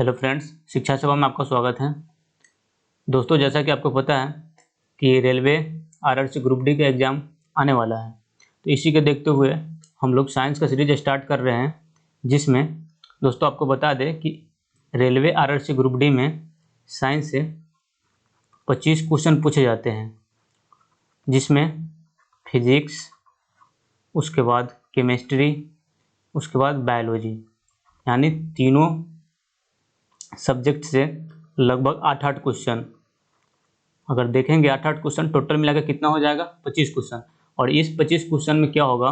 Hello friends, शिक्षा सेवा में आपका स्वागत है। दोस्तों, जैसा कि आपको पता है कि रेलवे आरआरसी ग्रुप डी का एग्ज़ाम आने वाला है, तो इसी के देखते हुए हम लोग साइंस का सीरीज स्टार्ट कर रहे हैं, जिसमें दोस्तों आपको बता दें कि रेलवे आरआरसी ग्रुप डी में साइंस से 25 क्वेश्चन पूछे जाते हैं, जिसमें फिजिक्स, उसके बाद केमिस्ट्री, उसके बाद बायोलॉजी, यानी तीनों सब्जेक्ट से लगभग 8-8 क्वेश्चन अगर देखेंगे। 8-8 क्वेश्चन टोटल मिलाकर कितना हो जाएगा? 25 क्वेश्चन। और इस 25 क्वेश्चन में क्या होगा,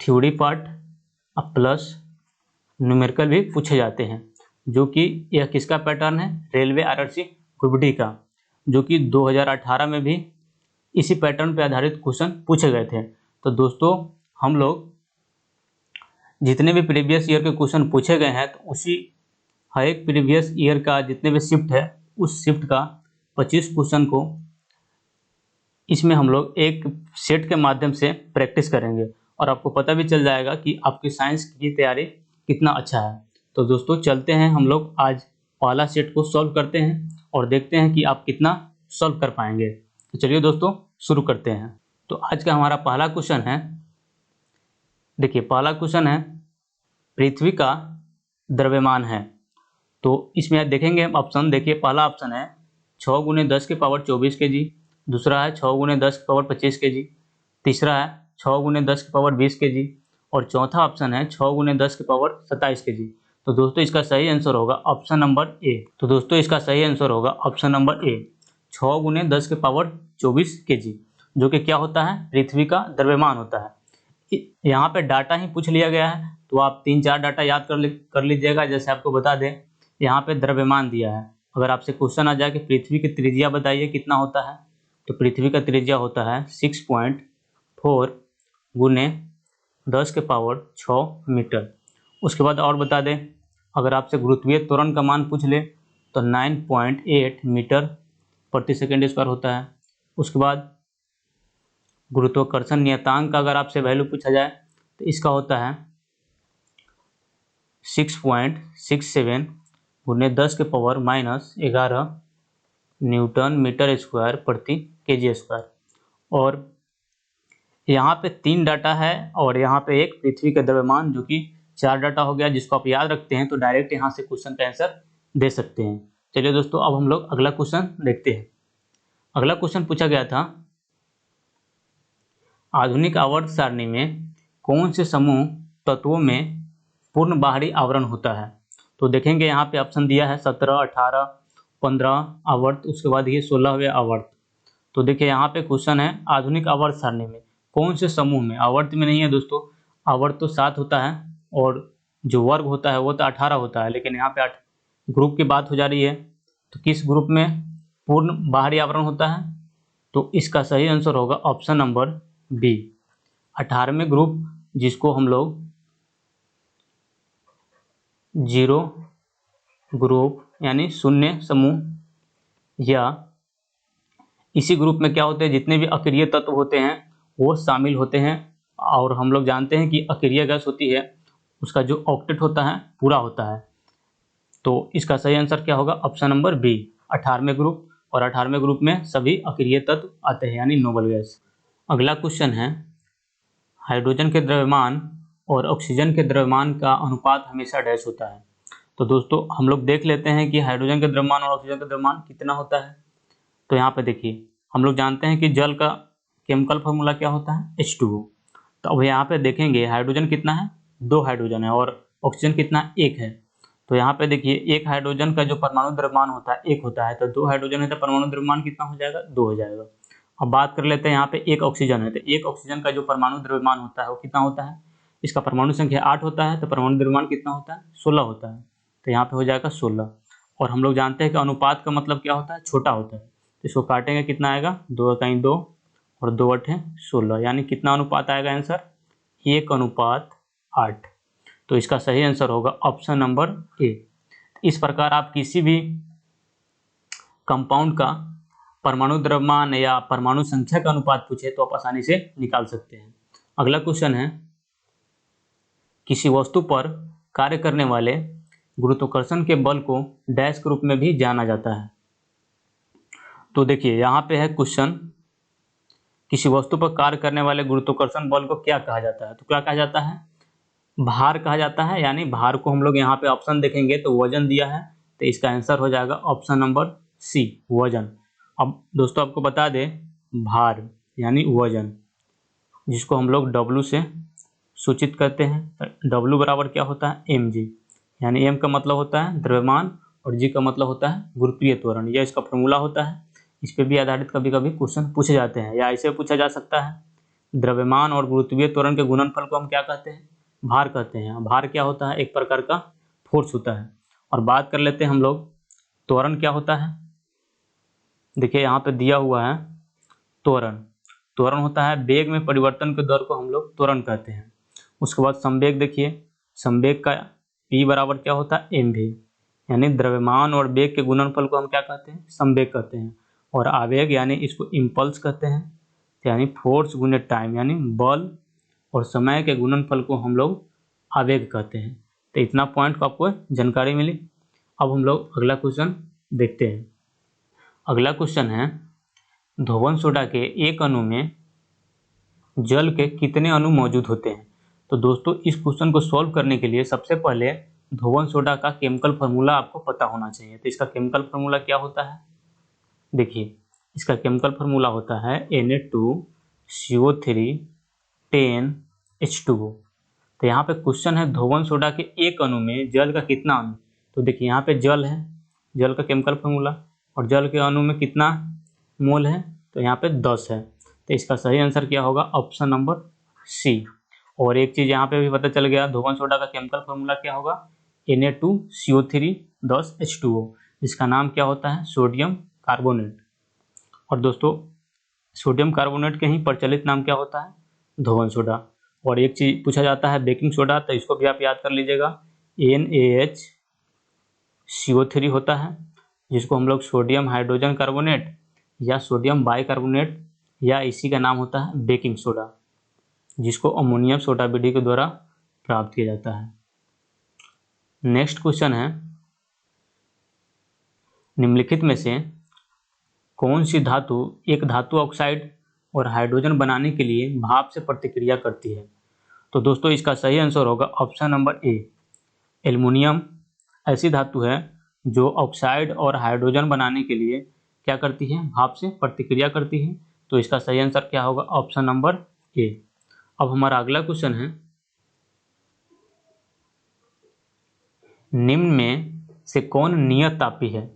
थ्योरी पार्ट प्लस न्यूमेरिकल भी पूछे जाते हैं, जो कि यह किसका पैटर्न है? रेलवे आरआरसी ग्रुप डी का, जो कि 2018 में भी इसी पैटर्न पर आधारित क्वेश्चन पूछे गए थे। तो दोस्तों, हम लोग जितने भी प्रीवियस ईयर के क्वेश्चन पूछे गए हैं, तो उसी हर एक प्रीवियस ईयर का जितने भी शिफ्ट है, उस शिफ्ट का 25 क्वेश्चन को इसमें हम लोग एक सेट के माध्यम से प्रैक्टिस करेंगे, और आपको पता भी चल जाएगा कि आपकी साइंस की तैयारी कितना अच्छा है। तो दोस्तों, चलते हैं हम लोग आज पहला सेट को सॉल्व करते हैं और देखते हैं कि आप कितना सॉल्व कर पाएंगे। तो चलिए दोस्तों, शुरू करते हैं। तो आज का हमारा पहला क्वेश्चन है, देखिए पहला क्वेश्चन है, पृथ्वी का द्रव्यमान है। तो इसमें आप देखेंगे ऑप्शन, देखिए पहला ऑप्शन है 6 × 10 की पावर 24 kg, दूसरा है 6 × 10 की पावर 25 kg, तीसरा है 6 × 10 की पावर 20 kg, और चौथा ऑप्शन है 6 × 10 की पावर 27 kg। तो दोस्तों, इसका सही आंसर होगा ऑप्शन नंबर ए। तो दोस्तों, इसका सही आंसर होगा ऑप्शन नंबर ए, 6 × 10 की पावर 24 kg, जो कि क्या होता है? पृथ्वी का द्रव्यमान होता है। यहाँ पे डाटा ही पूछ लिया गया है, तो आप 3-4 डाटा याद कर लीजिएगा। जैसे आपको बता दें, यहाँ पे द्रव्यमान दिया है। अगर आपसे क्वेश्चन आ जाए कि पृथ्वी की त्रिज्या बताइए कितना होता है, तो पृथ्वी का त्रिज्या होता है 6.4 × 10 के पावर 6 मीटर। उसके बाद और बता दें, अगर आपसे गुरुत्वीय त्वरण का मान पूछ ले, तो 9.8 मीटर प्रति सेकेंड स्क्वायर होता है। उसके बाद गुरुत्वाकर्षण नियतांक का अगर आपसे वैल्यू पूछा जाए, तो इसका होता है 6.67 × 10 के पावर -11 न्यूटन मीटर स्क्वायर प्रति केजी स्क्वायर। और यहाँ पे 3 डाटा है, और यहाँ पे एक पृथ्वी का द्रव्यमान, जो कि 4 डाटा हो गया, जिसको आप याद रखते हैं तो डायरेक्ट यहाँ से क्वेश्चन का आंसर दे सकते हैं। चलिए दोस्तों, अब हम लोग अगला क्वेश्चन देखते हैं। अगला क्वेश्चन पूछा गया था, आधुनिक आवर्त सारणी में कौन से समूह तत्वों में पूर्ण बाहरी आवरण होता है? तो देखेंगे यहाँ पे ऑप्शन दिया है 17, 18, 15 आवर्त, उसके बाद ये 16वें आवर्त। तो देखिए यहाँ पे क्वेश्चन है, आधुनिक आवर्त सारणी में कौन से समूह में, आवर्त में नहीं है दोस्तों, आवर्त तो 7 होता है, और जो वर्ग होता है वो तो 18 होता है, लेकिन यहाँ पे 8 ग्रुप की बात हो जा रही है। तो किस ग्रुप में पूर्ण बाहरी आवरण होता है? तो इसका सही आंसर होगा ऑप्शन नंबर बी, 18वें ग्रुप, जिसको हम लोग जीरो ग्रुप यानी शून्य समूह, या इसी ग्रुप में क्या होते हैं, जितने भी अक्रिय तत्व होते हैं वो शामिल होते हैं। और हम लोग जानते हैं कि अक्रिय गैस होती है, उसका जो ऑक्टेट होता है पूरा होता है। तो इसका सही आंसर क्या होगा? ऑप्शन नंबर बी, 18वें ग्रुप। और 18वें ग्रुप में सभी अक्रिय तत्व आते हैं, यानी नोबल गैस। अगला क्वेश्चन है, हाइड्रोजन के द्रव्यमान और ऑक्सीजन के द्रव्यमान का अनुपात हमेशा डैश होता है। तो दोस्तों, हम लोग देख लेते हैं कि हाइड्रोजन के द्रव्यमान और ऑक्सीजन का द्रव्यमान कितना होता है। तो यहाँ पे देखिए, हम लोग जानते हैं कि जल का केमिकल फार्मूला क्या होता है? H2O। तो अब यहाँ पे देखेंगे हाइड्रोजन कितना है? 2 हाइड्रोजन है, और ऑक्सीजन कितना? 1 है। तो यहाँ पे देखिए, एक हाइड्रोजन का जो परमाणु द्रव्यमान होता है 1 होता है, तो 2 हाइड्रोजन है तो परमाणु द्रव्यमान कितना हो जाएगा? 2 हो जाएगा। अब बात कर लेते हैं, यहाँ पे 1 ऑक्सीजन है, तो 1 ऑक्सीजन का जो परमाणु द्रव्यमान होता है वो कितना होता है? इसका परमाणु संख्या 8 होता है, तो परमाणु द्रव्यमान कितना होता है? 16 होता है। तो यहाँ पे हो जाएगा 16। और हम लोग जानते हैं कि अनुपात का मतलब क्या होता है? छोटा होता है। तो इसको काटेंगे, कितना आएगा? 2 × 2 और 2 × 8 16, यानी कितना अनुपात आएगा आंसर? 1:8। तो इसका सही आंसर होगा ऑप्शन नंबर ए। इस प्रकार आप किसी भी कंपाउंड का परमाणु द्रव्यमान या परमाणु संख्या का अनुपात पूछे तो आप आसानी से निकाल सकते हैं। अगला क्वेश्चन है, किसी वस्तु पर कार्य करने वाले गुरुत्वाकर्षण के बल को डैश के रूप में भी जाना जाता है। तो देखिए यहाँ पे है क्वेश्चन, किसी वस्तु पर कार्य करने वाले गुरुत्वाकर्षण बल को क्या कहा जाता है? तो क्या कहा जाता है? भार कहा जाता है। यानी भार को हम लोग यहाँ पे ऑप्शन देखेंगे तो वजन दिया है, तो इसका आंसर हो जाएगा ऑप्शन नंबर सी, वजन। अब दोस्तों आपको बता दें, भार यानी वजन, जिसको हम लोग W से सूचित करते हैं। W बराबर क्या होता है? mg, यानी m का मतलब होता है द्रव्यमान और g का मतलब होता है गुरुत्वीय त्वरण। यह इसका फॉर्मूला होता है। इस पर भी आधारित कभी कभी क्वेश्चन पूछे जाते हैं, या ऐसे पूछा जा सकता है, द्रव्यमान और गुरुत्वीय त्वरण के गुणनफल को हम क्या कहते हैं? भार कहते हैं। भार क्या होता है? एक प्रकार का फोर्स होता है। और बात कर लेते हैं हम लोग, त्वरण क्या होता है? देखिए यहाँ पे दिया हुआ है त्वरण। त्वरण होता है वेग में परिवर्तन के दर को हम लोग त्वरण कहते हैं। उसके बाद संवेग, देखिए संवेग का P बराबर क्या होता है? mv, यानी द्रव्यमान और वेग के गुणनफल को हम क्या कहते हैं? संवेग कहते हैं। और आवेग यानी इसको इम्पल्स कहते हैं, यानी फोर्स गुने टाइम, यानी बल और समय के गुणनफल को हम लोग आवेग कहते हैं। तो इतना पॉइंट को आपको जानकारी मिली। अब हम लोग अगला क्वेश्चन देखते हैं। अगला क्वेश्चन है, धोवन सोडा के एक अणु में जल के कितने अणु मौजूद होते हैं? तो दोस्तों इस क्वेश्चन को सॉल्व करने के लिए सबसे पहले धोवन सोडा का केमिकल फार्मूला आपको पता होना चाहिए। तो इसका केमिकल फार्मूला क्या होता है? देखिए इसका केमिकल फार्मूला होता है Na2CO3 10H2O। तो यहाँ पे क्वेश्चन है धोवन सोडा के एक अणु में जल का कितना अणु? तो देखिए यहाँ पे जल है, जल का केमिकल फार्मूला, और जल के अणु में कितना मोल है? तो यहाँ पे 10 है। तो इसका सही आंसर क्या होगा? Option number C. और एक चीज़ यहाँ पे भी पता चल गया, धोवन सोडा का केमिकल फार्मूला क्या होगा? Na2CO3 10H2O, जिसका नाम क्या होता है? Sodium carbonate. और दोस्तों सोडियम कार्बोनेट के ही प्रचलित नाम क्या होता है? धोवन सोडा। और एक चीज़ पूछा जाता है बेकिंग सोडा, तो इसको भी आप याद कर लीजिएगा, NaHCO3 होता है, जिसको हम लोग सोडियम हाइड्रोजन कार्बोनेट या सोडियम बाइकार्बोनेट, या इसी का नाम होता है बेकिंग सोडा, जिसको अमोनियम सोडा विधि के द्वारा प्राप्त किया जाता है। नेक्स्ट क्वेश्चन है, निम्नलिखित में से कौन सी धातु एक धातु ऑक्साइड और हाइड्रोजन बनाने के लिए भाप से प्रतिक्रिया करती है? तो दोस्तों इसका सही आंसर होगा ऑप्शन नंबर ए, एल्युमिनियम ऐसी धातु है जो ऑक्साइड और हाइड्रोजन बनाने के लिए क्या करती है? भाप से प्रतिक्रिया करती है। तो इसका सही आंसर क्या होगा? Option number A. अब हमारा अगला क्वेश्चन है, निम्न में से कौन नियत तापी है?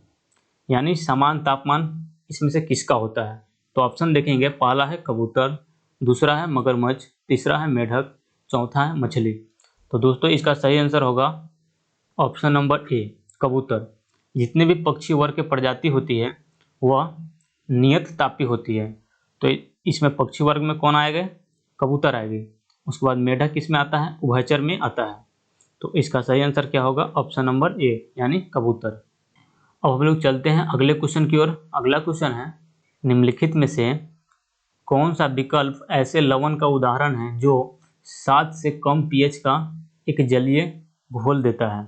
यानी समान तापमान इसमें से किसका होता है? तो ऑप्शन देखेंगे, पहला है कबूतर, दूसरा है मगरमच्छ, तीसरा है मेढक, चौथा है मछली। तो दोस्तों इसका सही आंसर होगा ऑप्शन नंबर ए, कबूतर। जितने भी पक्षी वर्ग के प्रजाति होती है वह नियत तापी होती है। तो इसमें पक्षी वर्ग में कौन आएगा? कबूतर आएगी। उसके बाद मेढक किसमें आता है? उभयचर में आता है। तो इसका सही आंसर क्या होगा? ऑप्शन नंबर ए, यानी कबूतर। अब हम लोग चलते हैं अगले क्वेश्चन की ओर। अगला क्वेश्चन है, निम्नलिखित में से कौन सा विकल्प ऐसे लवण का उदाहरण है जो 7 से कम pH का एक जलीय घोल देता है?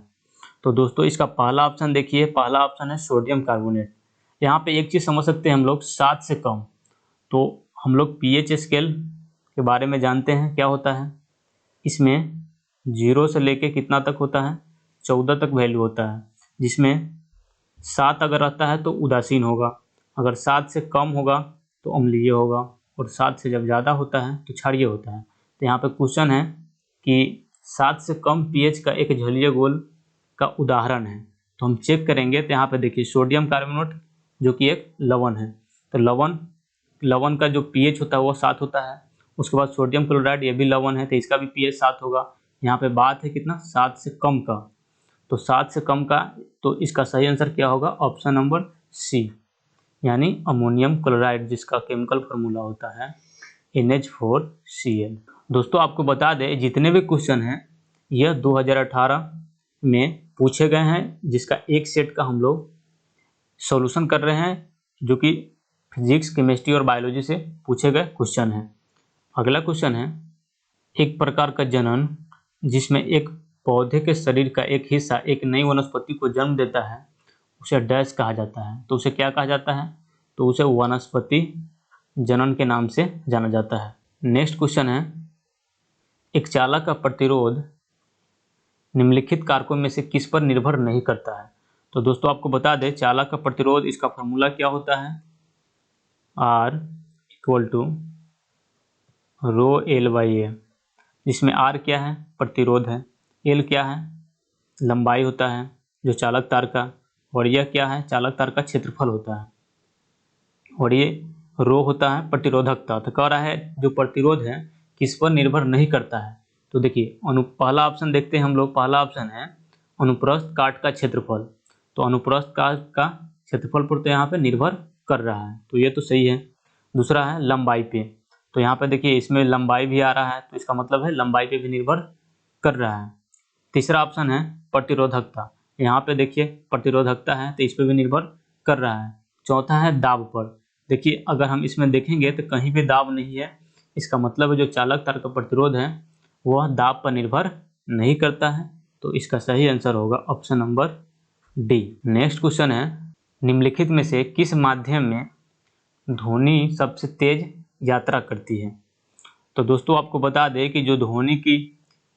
तो दोस्तों इसका पहला ऑप्शन देखिए, पहला ऑप्शन है सोडियम कार्बोनेट। यहाँ पे एक चीज़ समझ सकते हैं हम लोग, 7 से कम, तो हम लोग pH स्केल के बारे में जानते हैं क्या होता है। इसमें 0 से लेके कितना तक होता है? 14 तक वैल्यू होता है, जिसमें 7 अगर रहता है तो उदासीन होगा, अगर 7 से कम होगा तो अम्लीय होगा, और 7 से जब ज़्यादा होता है तो क्षारीय होता है। तो यहाँ पे क्वेश्चन है कि 7 से कम pH का एक जलीय घोल का उदाहरण है, तो हम चेक करेंगे। तो यहाँ पे देखिए सोडियम कार्बोनेट जो कि एक लवण है, तो लवण का जो pH होता है वो 7 होता है। उसके बाद सोडियम क्लोराइड, ये भी लवण है, तो इसका भी pH 7 होगा। यहाँ पे बात है कितना? 7 से कम का। तो 7 से कम का, तो इसका सही आंसर क्या होगा? ऑप्शन नंबर सी, यानी अमोनियम क्लोराइड, जिसका केमिकल फार्मूला होता है NH4Cl। दोस्तों आपको बता दें, जितने भी क्वेश्चन हैं यह 2018 में पूछे गए हैं, जिसका एक सेट का हम लोग सॉल्यूशन कर रहे हैं, जो कि फिजिक्स, केमिस्ट्री और बायोलॉजी से पूछे गए क्वेश्चन हैं। अगला क्वेश्चन है, एक प्रकार का जनन जिसमें एक पौधे के शरीर का एक हिस्सा एक नई वनस्पति को जन्म देता है उसे डैश कहा जाता है। तो उसे क्या कहा जाता है? तो उसे वनस्पति जनन के नाम से जाना जाता है। नेक्स्ट क्वेश्चन है, एक चालक का प्रतिरोध निम्नलिखित कारकों में से किस पर निर्भर नहीं करता है? तो दोस्तों आपको बता दें, चालक का प्रतिरोध, इसका फॉर्मूला क्या होता है? R equal to rho L by A, जिसमें R क्या है? प्रतिरोध है, L क्या है? लंबाई होता है जो चालक तार का, और यह क्या है? चालक तार का क्षेत्रफल होता है, और ये रो होता है प्रतिरोधकता। तो कह रहा है जो प्रतिरोध है किस पर निर्भर नहीं करता है। तो देखिए पहला ऑप्शन देखते हैं हम लोग। पहला ऑप्शन है अनुप्रस्थ काट का क्षेत्रफल। तो अनुप्रस्थ काट का क्षेत्रफल पर तो यहाँ पे निर्भर कर रहा है, तो ये तो सही है। दूसरा है लंबाई पे, तो यहाँ पे देखिए इसमें लंबाई भी आ रहा है, तो इसका मतलब है लंबाई पे भी निर्भर कर रहा है। तीसरा ऑप्शन है प्रतिरोधकता, यहाँ पे देखिए प्रतिरोधकता है तो इस पर भी निर्भर कर रहा है। चौथा है दाब पर, देखिए अगर हम इसमें देखेंगे तो कहीं भी दाब नहीं है, इसका मतलब है जो चालक तार का प्रतिरोध है वह दाब पर निर्भर नहीं करता है। तो इसका सही आंसर होगा option number D. Next question है, निम्नलिखित में से किस माध्यम में ध्वनि सबसे तेज यात्रा करती है? तो दोस्तों आपको बता दें कि जो ध्वनि की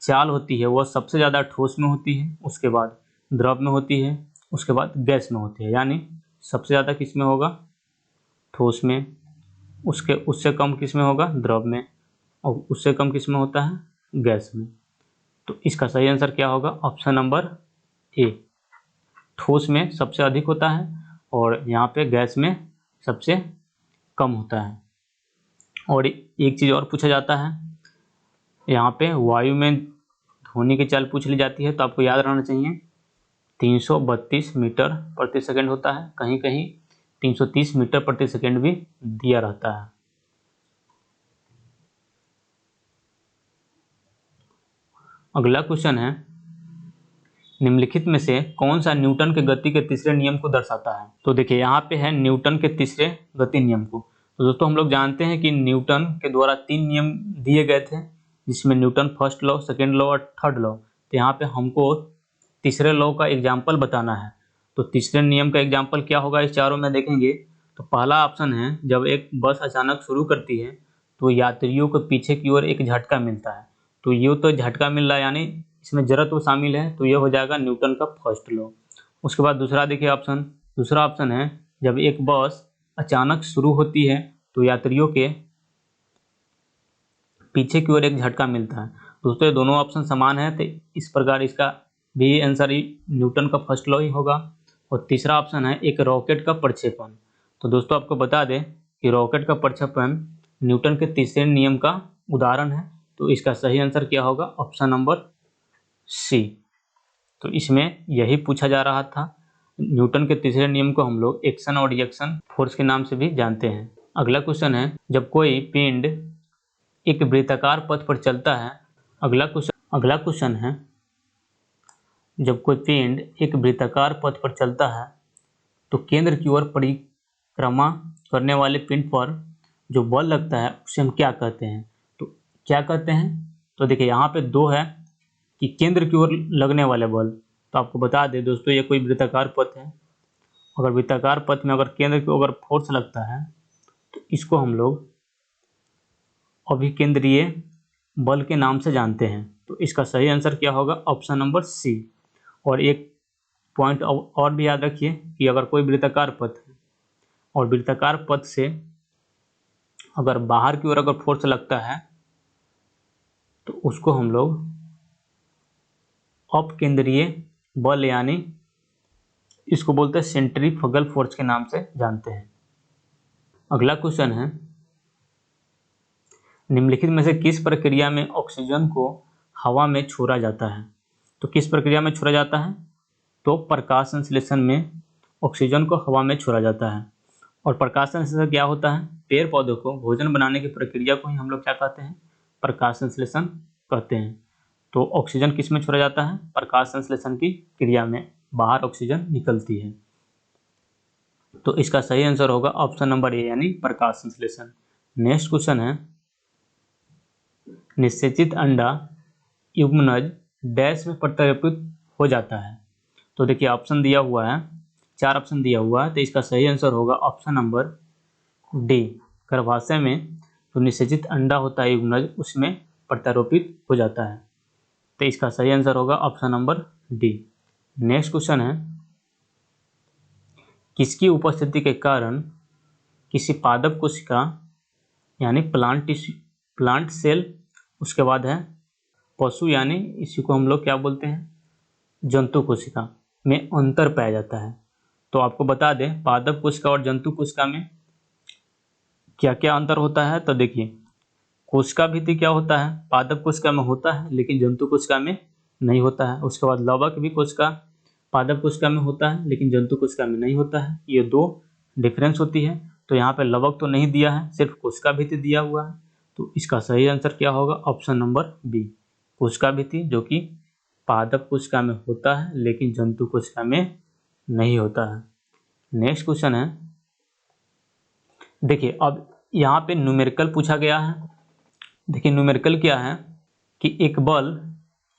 चाल होती है वह सबसे ज़्यादा ठोस में होती है, उसके बाद द्रव में होती है, उसके बाद गैस में होती है। यानी सबसे ज़्यादा किस में होगा? ठोस में, उससे कम किस में होगा? द्रव में, और उससे कम किस में होता है? गैस में। तो इसका सही आंसर क्या होगा? ऑप्शन नंबर ए, ठोस में सबसे अधिक होता है और यहाँ पे गैस में सबसे कम होता है। और एक चीज़ और पूछा जाता है, यहाँ पे वायु में ध्वनि की चाल पूछ ली जाती है, तो आपको याद रहना चाहिए 332 मीटर प्रति सेकंड होता है, कहीं कहीं 330 मीटर प्रति सेकंड भी दिया रहता है। अगला क्वेश्चन है, निम्नलिखित में से कौन सा न्यूटन के गति के तीसरे नियम को दर्शाता है? तो देखिए यहाँ पे है न्यूटन के तीसरे गति नियम को। तो दोस्तों हम लोग जानते हैं कि न्यूटन के द्वारा 3 नियम दिए गए थे, जिसमें Newton first law, second law और थर्ड लॉ। तो यहाँ पे हमको तीसरे लॉ का एग्जाम्पल बताना है। तो तीसरे नियम का एग्जाम्पल क्या होगा इस चारों में देखेंगे तो पहला ऑप्शन है, जब एक बस अचानक शुरू करती है तो यात्रियों को पीछे की ओर एक झटका मिलता है। तो ये तो झटका मिल रहा है, यानी इसमें जड़त्व शामिल है, तो ये हो जाएगा न्यूटन का फर्स्ट लॉ। उसके बाद दूसरा देखिए ऑप्शन, दूसरा ऑप्शन है जब एक बस अचानक शुरू होती है तो यात्रियों के पीछे की ओर एक झटका मिलता है। दोस्तों ये दोनों ऑप्शन समान है, तो इस प्रकार इसका भी आंसर न्यूटन का फर्स्ट लॉ ही होगा। और तीसरा ऑप्शन है एक रॉकेट का प्रक्षेपण। तो दोस्तों आपको बता दें कि रॉकेट का प्रक्षेपण न्यूटन के तीसरे नियम का उदाहरण है, तो इसका सही आंसर क्या होगा? Option number C. तो इसमें यही पूछा जा रहा था। न्यूटन के तीसरे नियम को हम लोग एक्शन और रिएक्शन फोर्स के नाम से भी जानते हैं। अगला क्वेश्चन है, जब कोई पिंड एक वृत्ताकार पथ पर चलता है, अगला क्वेश्चन है, जब कोई पिंड एक वृत्ताकार पथ पर चलता है तो केंद्र की ओर परिक्रमा करने वाले पिंड पर जो बल लगता है उसे हम क्या कहते हैं? तो क्या कहते हैं? तो देखिए यहाँ पे दो है कि केंद्र की ओर लगने वाले बल। तो आपको बता दें दोस्तों, ये कोई वृत्ताकार पथ है, अगर वृत्ताकार पथ में अगर केंद्र की ओर फोर्स लगता है तो इसको हम लोग अभिकेंद्रीय बल के नाम से जानते हैं। तो इसका सही आंसर क्या होगा? Option number C. और एक पॉइंट और भी याद रखिए कि अगर कोई वृत्ताकार पथ है और वृत्ताकार पथ से अगर बाहर की ओर अगर फोर्स लगता है तो उसको हम लोग अपकेंद्रीय बल यानी इसको बोलते हैं सेंट्रीफ्यूगल फोर्स के नाम से जानते हैं। अगला क्वेश्चन है, निम्नलिखित में से किस प्रक्रिया में ऑक्सीजन को हवा में छोड़ा जाता है? तो किस प्रक्रिया में छोड़ा जाता है? तो प्रकाश संश्लेषण में ऑक्सीजन को हवा में छोड़ा जाता है। और प्रकाश संश्लेषण क्या होता है? पेड़ पौधों को भोजन बनाने की प्रक्रिया को ही हम लोग क्या कहते हैं? प्रकाश संश्लेषण कहते हैं। तो ऑक्सीजन किस में छोड़ा जाता है? प्रकाश संश्लेषण की क्रिया में बाहर ऑक्सीजन निकलती है। तो इसका सही आंसर होगा ऑप्शन नंबर ए यानी प्रकाश संश्लेषण। नेक्स्ट क्वेश्चन है, निषेचित अंडा युग्मनज डैश में प्रत्यारोपित हो जाता है। तो देखिए ऑप्शन दिया हुआ है, 4 ऑप्शन दिया हुआ है, तो इसका सही आंसर होगा ऑप्शन नंबर डी। गर्भाशय में जो निषेचित अंडा होता है युग्मनज, उसमें प्रत्यारोपित हो जाता है। तो इसका सही आंसर होगा option number D. Next question है, किसकी उपस्थिति के कारण किसी पादप कोशिका यानी प्लांट सेल, उसके बाद है पशु यानी इसी को हम लोग क्या बोलते हैं, जंतु कोशिका में अंतर पाया जाता है। तो आपको बता दें पादप कोशिका और जंतु कोशिका में क्या क्या अंतर होता है। तो देखिए कोशिका भित्ति क्या होता है, पादप कोशिका में होता है लेकिन जंतु कोशिका में नहीं होता है। उसके बाद लवक भी कोशिका पादप कोशिका में होता है लेकिन जंतु कोशिका में नहीं होता है। ये 2 डिफरेंस होती है। तो यहाँ पे लवक तो नहीं दिया है, सिर्फ कोशिका भित्ति दिया हुआ है। तो इसका सही आंसर क्या होगा, ऑप्शन नंबर बी, कोशिका भित्ति, जो कि पादप कोशिका में होता है लेकिन जंतु कोशिका में नहीं होता है। नेक्स्ट क्वेश्चन है, देखिए अब यहाँ पे न्यूमेरिकल पूछा गया है। देखिए न्यूमेरिकल क्या है कि एक बल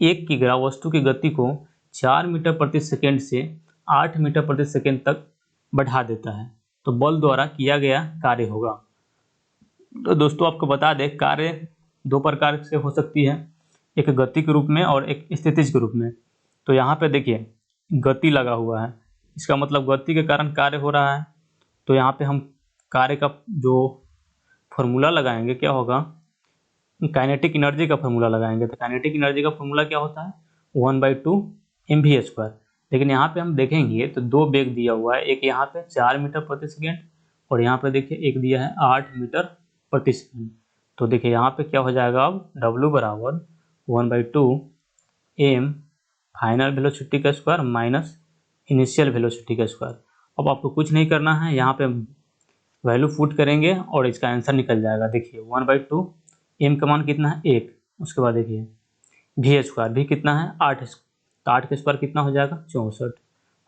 एक किग्रा वस्तु की गति को 4 मीटर प्रति सेकेंड से 8 मीटर प्रति सेकेंड तक बढ़ा देता है, तो बल द्वारा किया गया कार्य होगा। तो दोस्तों आपको बता दें कार्य 2 प्रकार से हो सकती है, एक गति के रूप में और एक स्थितिज के रूप में। तो यहाँ पे देखिए गति लगा हुआ है, इसका मतलब गति के कारण कार्य हो रहा है। तो यहाँ पे हम कार्य का जो फॉर्मूला लगाएंगे क्या होगा, काइनेटिक एनर्जी का फॉर्मूला लगाएंगे। तो काइनेटिक एनर्जी का फॉर्मूला क्या होता है, 1/2 mv²। लेकिन यहाँ पे हम देखेंगे तो 2 वेग दिया हुआ है, एक यहाँ पे 4 मीटर प्रति सेकेंड और यहाँ पे देखिए एक दिया है 8 मीटर प्रति सेकेंड। तो देखिए यहाँ पे क्या हो जाएगा, अब W बराबर 1/2 m फाइनल वेलोसिटी का स्क्वायर माइनस इनिशियल वेलोसिटी का स्क्वायर। अब आपको कुछ नहीं करना है, यहाँ पे वैल्यू पुट करेंगे और इसका आंसर निकल जाएगा। देखिए 1/2 m का मान कितना है 1, उसके बाद देखिए v² भी कितना है 8, तो 8 का स्क्वायर कितना हो जाएगा 64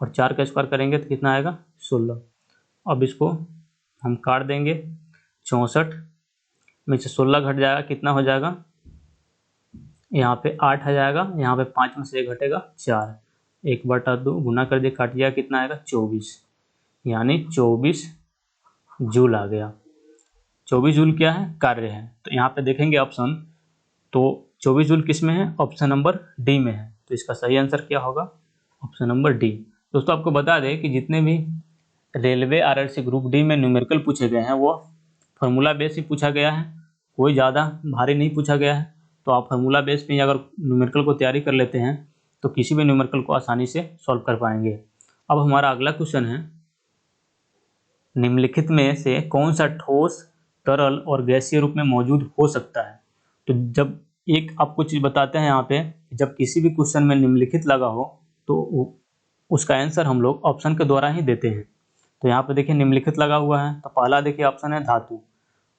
और 4 का स्क्वायर करेंगे तो कितना आएगा 16। अब इसको हम काट देंगे, 64 में से 16 घट जाएगा, कितना हो जाएगा, यहाँ पे 8 आ जाएगा, यहाँ पे 5 में से 1 घटेगा 4, 1/2 गुना कर दिए काट दिया, कितना आएगा 24, यानी 24 जूल आ गया। 24 जूल क्या है, कार्य है। तो यहाँ पे देखेंगे ऑप्शन, तो 24 जूल किस में है, ऑप्शन नंबर डी में है। तो इसका सही आंसर क्या होगा, ऑप्शन नंबर डी। दोस्तों आपको बता दें कि जितने भी रेलवे आरआरसी ग्रुप डी में न्यूमेरिकल पूछे गए हैं वो फार्मूला बेस ही पूछा गया है, कोई ज़्यादा भारी नहीं पूछा गया है। तो आप फार्मूला बेस पे अगर न्यूमेरिकल को तैयारी कर लेते हैं तो किसी भी न्यूमेरिकल को आसानी से सॉल्व कर पाएंगे। अब हमारा अगला क्वेश्चन है, निम्नलिखित में से कौन सा ठोस, तरल और गैसीय रूप में मौजूद हो सकता है। तो जब एक आपको चीज़ बताते हैं यहाँ पे, जब किसी भी क्वेश्चन में निम्नलिखित लगा हो तो उसका आंसर हम लोग ऑप्शन के द्वारा ही देते हैं। तो यहाँ पे देखिए निम्नलिखित लगा हुआ है, तो पहला देखिए ऑप्शन है धातु।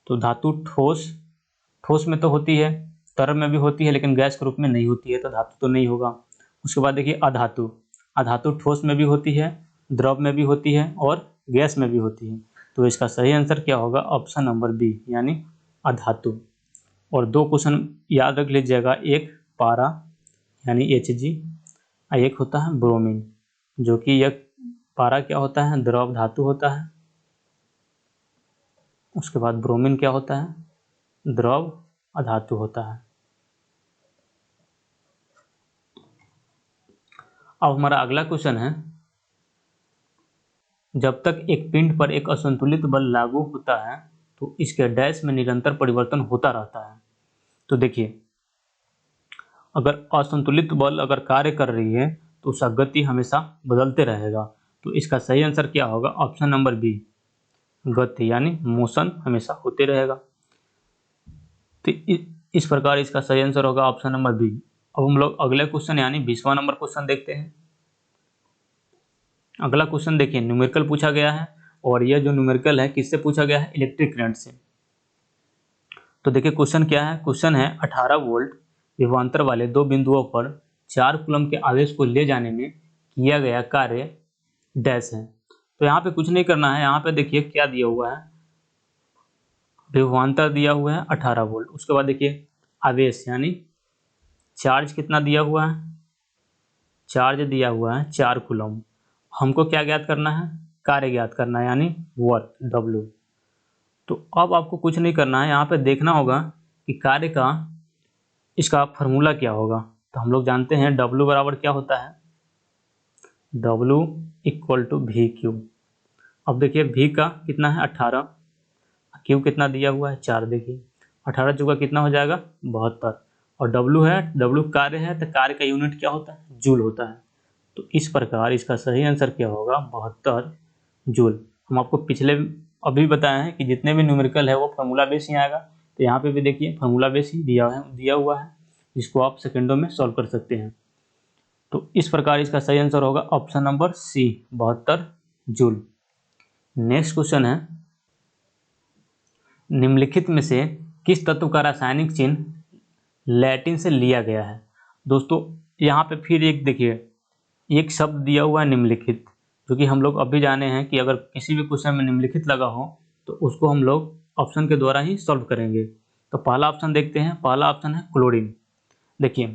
तो धातु ठोस में तो होती है, तरल में भी होती है, लेकिन गैस के रूप में नहीं होती है, तो धातु तो नहीं होगा। उसके बाद देखिए अधातु, अधातु ठोस में भी होती है, द्रव में भी होती है और गैस में भी होती है। तो इसका सही आंसर क्या होगा, ऑप्शन नंबर बी, यानी अधातु। और 2 क्वेश्चन याद रख लीजिएगा, एक पारा यानी Hg, एक होता है ब्रोमीन, जो कि यह पारा क्या होता है, द्रव धातु होता है। उसके बाद ब्रोमीन क्या होता है, द्रव अधातु होता है। अब हमारा अगला क्वेश्चन है, जब तक एक पिंड पर एक असंतुलित बल लागू होता है तो इसके डैश में निरंतर परिवर्तन होता रहता है। तो देखिए अगर असंतुलित बल अगर कार्य कर रही है तो उसका गति हमेशा बदलते रहेगा। तो इसका सही आंसर क्या होगा, ऑप्शन नंबर बी, गति यानी मोशन हमेशा होते रहेगा। तो इस प्रकार इसका सही आंसर होगा ऑप्शन नंबर बी। अब हम लोग अगले क्वेश्चन यानी 20वां नंबर क्वेश्चन देखते हैं। अगला क्वेश्चन देखिए न्यूमेरिकल पूछा गया है और यह जो न्यूमेरिकल है किससे पूछा गया है, इलेक्ट्रिक करंट से। तो देखिए क्वेश्चन क्या है, क्वेश्चन है 18 वोल्ट विभवांतर वाले 2 बिंदुओं पर 4 कूलम के आवेश को ले जाने में किया गया कार्य डैश है। तो यहाँ पे कुछ नहीं करना है, यहाँ पे देखिए क्या दिया हुआ है, विभवांतर दिया हुआ है 18 वोल्ट। उसके बाद देखिए आवेश यानी चार्ज कितना दिया हुआ है, चार्ज दिया हुआ है 4 कूलम। हमको क्या ज्ञात करना है, कार्य ज्ञात करना है यानी वर्क W। तो अब आपको कुछ नहीं करना है, यहाँ पे देखना होगा कि कार्य का इसका फॉर्मूला क्या होगा। तो हम लोग जानते हैं W बराबर क्या होता है, W equal to V Q. अब देखिए V का कितना है 18, Q कितना दिया हुआ है 4, देखिए 18 चौका कितना हो जाएगा 72, और W है, W कार्य है, तो कार्य का यूनिट क्या होता है, जूल होता है। तो इस प्रकार इसका सही आंसर क्या होगा 72 जूल। हम आपको पिछले अभी बताए हैं कि जितने भी न्यूमेरिकल है वो फार्मूला बेस ही आएगा, तो यहाँ पे भी देखिए फार्मूला बेस ही दिया हुआ है, जिसको आप सेकंडों में सॉल्व कर सकते हैं। तो इस प्रकार इसका सही आंसर होगा option number C 72 joule. Next question है, निम्नलिखित में से किस तत्व का रासायनिक चिन्ह लैटिन से लिया गया है। दोस्तों यहाँ पे फिर एक देखिए, एक शब्द दिया हुआ है निम्नलिखित, जो कि हम लोग अभी जाने हैं कि अगर किसी भी क्वेश्चन में निम्नलिखित लगा हो तो उसको हम लोग ऑप्शन के द्वारा ही सॉल्व करेंगे। तो पहला ऑप्शन देखते हैं, पहला ऑप्शन है क्लोरीन। देखिए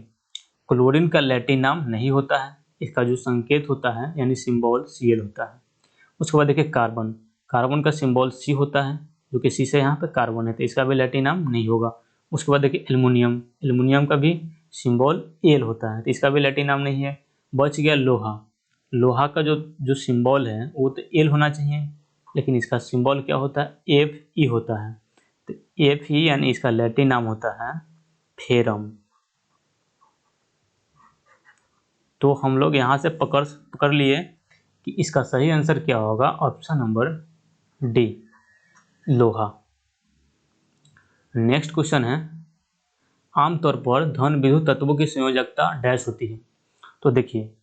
क्लोरीन का लैटिन नाम नहीं होता है, इसका जो संकेत होता है यानी सिंबल Cl होता है। उसके बाद देखिए कार्बन, कार्बन का सिंबल C होता है, जो कि C से यहाँ पे कार्बन है, तो इसका भी लैटिन नाम नहीं होगा। उसके बाद देखिए एल्युमिनियम, एल्युमिनियम का भी सिंबल Al होता है, तो इसका भी लैटिन नाम नहीं है। बच गया लोहा, लोहा का जो जो सिंबल है वो तो L होना चाहिए, लेकिन इसका सिंबल क्या होता है Fe होता है, तो Fe यानी इसका लैटिन नाम होता है फेरम। तो हम लोग यहाँ से पकड़ लिए कि इसका सही आंसर क्या होगा, ऑप्शन नंबर डी लोहा। नेक्स्ट क्वेश्चन है, आमतौर पर धन विद्युत तत्वों की संयोजकता डैश होती है। तो देखिए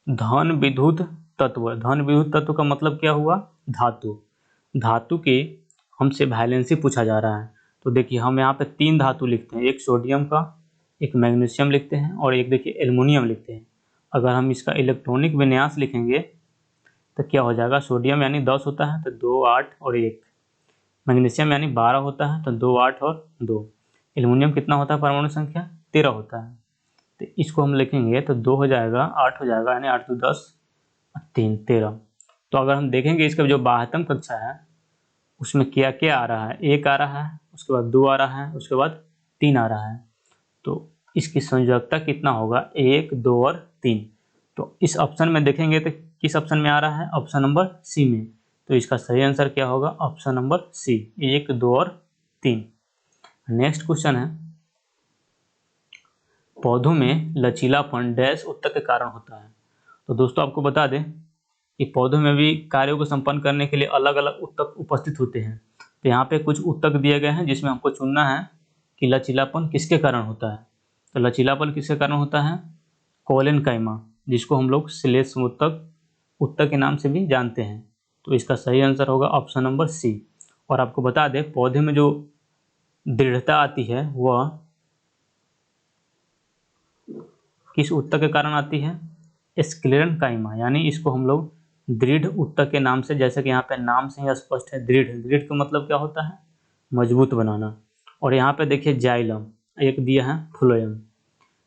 धन विद्युत तत्व, धन विद्युत तत्व का मतलब क्या हुआ, धातु, धातु के हमसे वैलेंसी पूछा जा रहा है। तो देखिए हम यहाँ पे 3 धातु लिखते हैं, एक सोडियम का, एक मैग्नीशियम लिखते हैं, और एक देखिए एल्युमिनियम लिखते हैं। अगर हम इसका इलेक्ट्रॉनिक विन्यास लिखेंगे तो क्या हो जाएगा, सोडियम यानी 10 होता है तो 2 8 और 1, मैग्नीशियम यानी 12 होता है तो 2 8 और 2, एल्युमिनियम कितना होता है परमाणु संख्या 13 होता है, तो इसको हम लिखेंगे तो 2 हो जाएगा 8 हो जाएगा, यानी 8 2 10 3 13। तो अगर हम देखेंगे इसका जो 72 कक्षा है उसमें क्या क्या आ रहा है, 1 आ रहा है, उसके बाद 2 आ रहा है, उसके बाद 3 आ रहा है, तो इसकी संयोजकता कितना होगा 1 2 और 3। तो इस ऑप्शन में देखेंगे तो किस ऑप्शन में आ रहा है, ऑप्शन नंबर सी में। तो इसका सही आंसर क्या होगा, ऑप्शन नंबर सी 1 2 और 3। नेक्स्ट क्वेश्चन है, पौधों में लचीलापन डैश उत्तक के कारण होता है। तो दोस्तों आपको बता दें कि पौधों में भी कार्यों को संपन्न करने के लिए अलग अलग उत्तक उपस्थित होते हैं। तो यहाँ पे कुछ उत्तक दिए गए हैं जिसमें हमको चुनना है कि लचीलापन किसके कारण होता है। तो लचीलापन किसके कारण होता है, कोलेनकाइमा, जिसको हम लोग श्लेष्म उत्तक उत्तक के नाम से भी जानते हैं। तो इसका सही आंसर होगा ऑप्शन नंबर सी। और आपको बता दें पौधे में जो दृढ़ता आती है वह किस उत्तक के कारण आती है, स्क्लेरेनकाइमा, यानी इसको हम लोग दृढ़ उत्तक के नाम से, जैसे कि यहाँ पे नाम से ही स्पष्ट है दृढ़, दृढ़ का मतलब क्या होता है, मजबूत बनाना। और यहाँ पे देखिए जाइलम, एक दिया है फ्लोएम।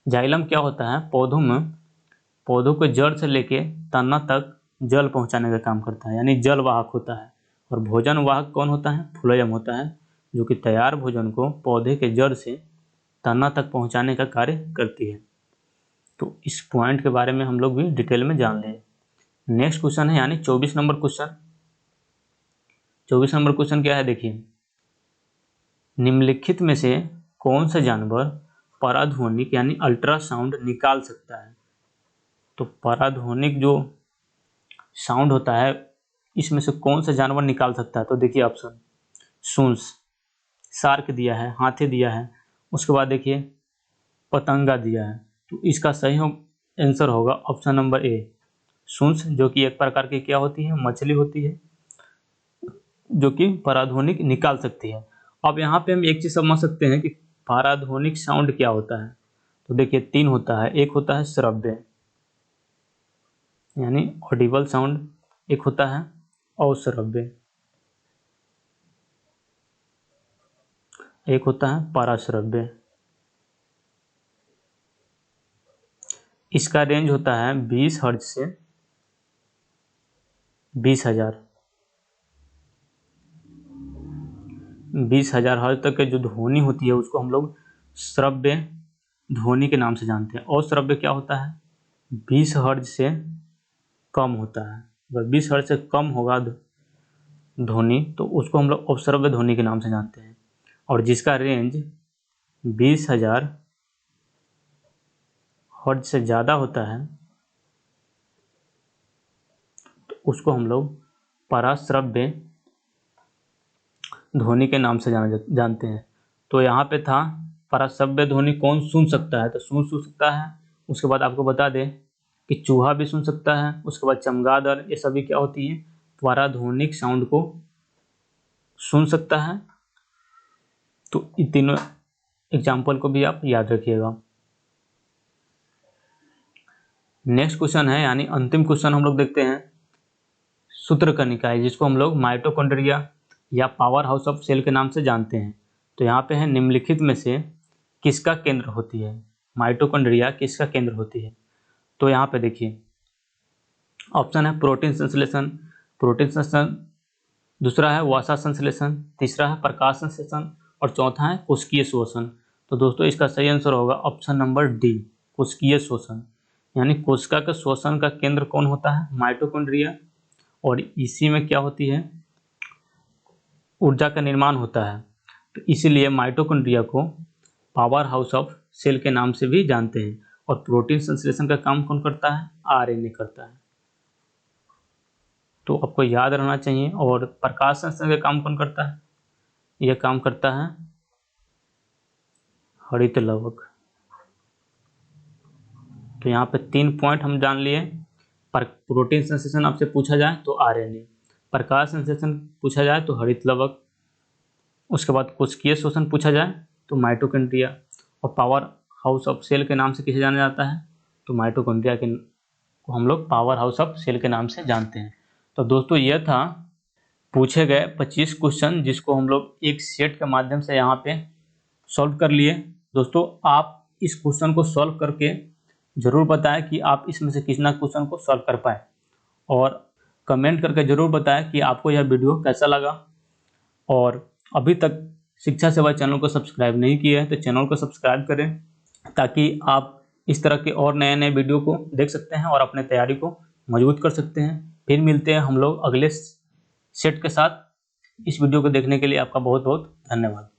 जाइलम क्या होता है, पौधों में, पौधों को जड़ से लेके तना तक जल पहुँचाने का काम करता है, यानी जल वाहक होता है। और भोजन वाहक कौन होता है, फ्लोएम होता है, जो कि तैयार भोजन को पौधे के जड़ से तना तक पहुँचाने का कार्य करती है। तो इस पॉइंट के बारे में हम लोग भी डिटेल में जान लें। नेक्स्ट क्वेश्चन है यानी 24 नंबर क्वेश्चन। 24 नंबर क्वेश्चन क्या है, देखिए निम्नलिखित में से कौन सा जानवर पराध्वनिक यानी अल्ट्रासाउंड निकाल सकता है। तो पराध्वनिक जो साउंड होता है इसमें से कौन सा जानवर निकाल सकता है। तो देखिए ऑप्शन, सूंस, शार्क दिया है, हाथी दिया है, उसके बाद देखिए पतंगा दिया है। तो इसका सही आंसर होगा ऑप्शन नंबर ए सूंस, जो कि एक प्रकार की क्या होती है, मछली होती है, जो कि पराध्वनिक निकाल सकती है। अब यहाँ पे हम एक चीज़ समझ सकते हैं कि पराध्वनिक साउंड क्या होता है। तो देखिए 3 होता है, एक होता है श्रव्य यानी ऑडिबल साउंड, एक होता है अश्रव्य, एक होता है पराश्रव्य। इसका रेंज होता है 20 हर्ट्ज से 20,000 हर्ट्ज तक के जो ध्वनि होती है उसको हम लोग श्रव्य ध्वनि के नाम से जानते हैं। अश्रव्य क्या होता है? 20 हर्ट्ज से कम होता है। अगर 20 हर्ट्ज से कम होगा ध्वनि तो उसको हम लोग अश्रव्य ध्वनि के नाम से जानते हैं। और जिसका रेंज 20,000 हर्ट्ज से ज़्यादा होता है तो उसको हम लोग पराश्रव्य ध्वनि के नाम से जानते हैं। तो यहाँ पे था पराश्रव्य ध्वनि कौन सुन सकता है, तो सुन सकता है। उसके बाद आपको बता दें कि चूहा भी सुन सकता है। उसके बाद चमगादड़, ये सभी क्या होती हैं? पराध्वनिक साउंड को सुन सकता है। तो इन तीनों एग्जाम्पल को भी आप याद रखिएगा। नेक्स्ट क्वेश्चन है, यानी अंतिम क्वेश्चन हम लोग देखते हैं सूत्रकनिकाएं, जिसको हम लोग माइटोकॉन्ड्रिया या पावर हाउस ऑफ सेल के नाम से जानते हैं। तो यहाँ पे है निम्नलिखित में से किसका केंद्र होती है? माइटोकॉन्ड्रिया किसका केंद्र होती है? तो यहाँ पे देखिए ऑप्शन है प्रोटीन संश्लेषण, दूसरा है वसा संश्लेषण, तीसरा है प्रकाश संश्लेषण और चौथा है कोशिकीय शोषण। तो दोस्तों इसका सही आंसर होगा ऑप्शन नंबर डी, कोशिकीय शोषण। यानी कोशिका के शोषण का केंद्र कौन होता है? माइटोकॉन्ड्रिया। और इसी में क्या होती है? ऊर्जा का निर्माण होता है। तो इसीलिए माइटोकॉन्ड्रिया को पावर हाउस ऑफ सेल के नाम से भी जानते हैं। और प्रोटीन संश्लेषण का काम कौन करता है? आरएनए करता है। तो आपको याद रहना चाहिए। और प्रकाश संश्लेषण का काम कौन करता है? यह काम करता है हरित लवक। तो यहाँ पे 3 पॉइंट हम जान लिए। प्रोटीन संश्लेषण आपसे पूछा जाए तो आरएनए, प्रकाश संश्लेषण पूछा जाए तो हरित लवक, उसके बाद कोशिकीय शोषण पूछा जाए तो माइटोकॉन्ड्रिया, और पावर हाउस ऑफ सेल के नाम से किसे जाना जाता है? तो माइटोकॉन्ड्रिया को हम लोग पावर हाउस ऑफ सेल के नाम से जानते हैं। तो दोस्तों यह था पूछे गए 25 क्वेश्चन, जिसको हम लोग एक सेट के माध्यम से यहाँ पे सॉल्व कर लिए। दोस्तों आप इस क्वेश्चन को सॉल्व करके ज़रूर बताएं कि आप इसमें से कितना क्वेश्चन को सॉल्व कर पाए, और कमेंट करके ज़रूर बताएं कि आपको यह वीडियो कैसा लगा। और अभी तक शिक्षा सेवा चैनल को सब्सक्राइब नहीं किया है तो चैनल को सब्सक्राइब करें, ताकि आप इस तरह के और नए नए वीडियो को देख सकते हैं और अपने तैयारी को मजबूत कर सकते हैं। फिर मिलते हैं हम लोग अगले सेट के साथ। इस वीडियो को देखने के लिए आपका बहुत बहुत धन्यवाद।